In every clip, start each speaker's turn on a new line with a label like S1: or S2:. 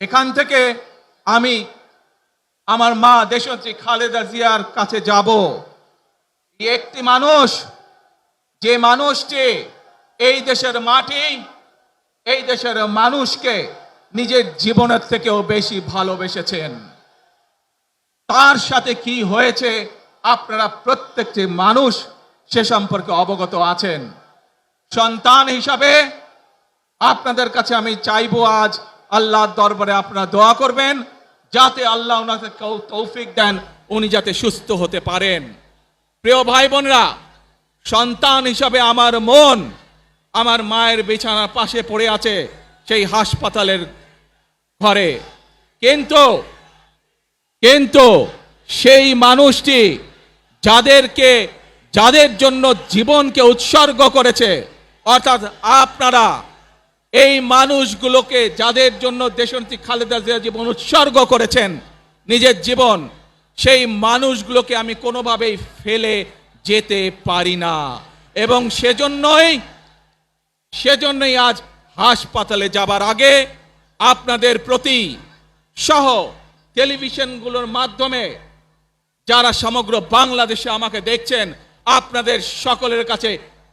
S1: এখান থেকে আমি আমার মা দেশনেত্রী খালেদা জিয়ার কাছে যাব। একটি মানুষ, যে মানুষটি এই দেশের মাটি, এই দেশের মানুষকে নিজের জীবনের থেকেও বেশি ভালোবেসেছেন, তার সাথে কি হয়েছে আপনারা প্রত্যেকটি মানুষ সে সম্পর্কে অবগত আছেন। সন্তান হিসাবে আপনাদের কাছে আমি চাইবো, আজ আল্লাহর দরবারে আপনারা দোয়া করবেন যাতে আল্লাহ ওনাকে তৌফিক দেন, উনি যাতে সুস্থ হতে পারেন। প্রিয় ভাই বোনেরা, সন্তান হিসাবে আমার মন আমার মায়ের বিছানার পাশে পড়ে আছে সেই হাসপাতালের ঘরে, কিন্তু সেই মানুষটি যাদের জন্য জীবনকে উৎসর্গ করেছে, অর্থাৎ আপনারা এই মানুষগুলোকে, যাদের জন্য দেশনেত্রী খালেদা জিয়া জীবন উৎসর্গ করেছেন নিজের জীবন, সেই মানুষগুলোকে আমি কোনোভাবেই ফেলে যেতে পারি না। এবং সেজন্যই আজ হাসপাতালে যাবার আগে আপনাদের প্রতি সহ টেলিভিশনগুলোর মাধ্যমে যারা সমগ্র বাংলাদেশে আমাকে দেখছেন, আপনাদের সকলের কাছে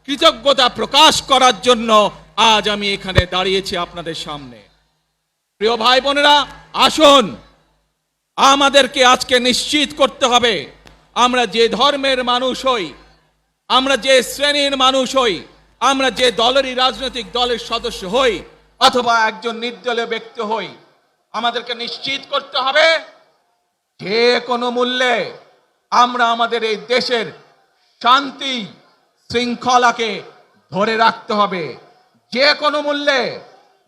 S1: কৃতজ্ঞতা প্রকাশ করার জন্য আজ আমি এখানে দাঁড়িয়েছি আপনাদের সামনে। প্রিয় ভাই বোনেরা, আসুন আমাদেরকে আজকে নিশ্চিত করতে হবে, আমরা যে ধর্মের মানুষ হই, আমরা যে শ্রেণীর মানুষ হই, আমরা যে দলেরই রাজনৈতিক দলের সদস্য হই অথবা একজন নির্দলীয় ব্যক্তি হই, আমাদেরকে নিশ্চিত করতে হবে যে কোনো মূল্যে আমরা আমাদের এই দেশের শান্তি শৃঙ্খলাকে ধরে রাখতে হবে। যে কোনো মূল্যে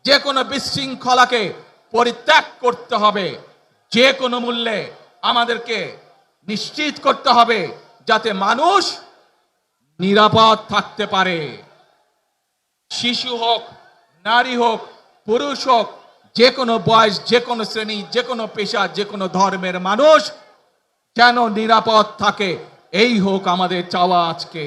S1: যে কোনো বিশৃঙ্খলাকে পরিত্যাগ করতে হবে। যে কোনো মূল্যে আমাদেরকে নিশ্চিত করতে হবে যাতে মানুষ নিরাপদ থাকতে পারে। শিশু হোক, নারী হোক, পুরুষ হোক, যে কোনো বয়স, যে কোনো শ্রেণী, যে কোনো পেশা, যে কোনো ধর্মের মানুষ যেন নিরাপদ থাকে, এই হোক আমাদের চাওয়া আজকে।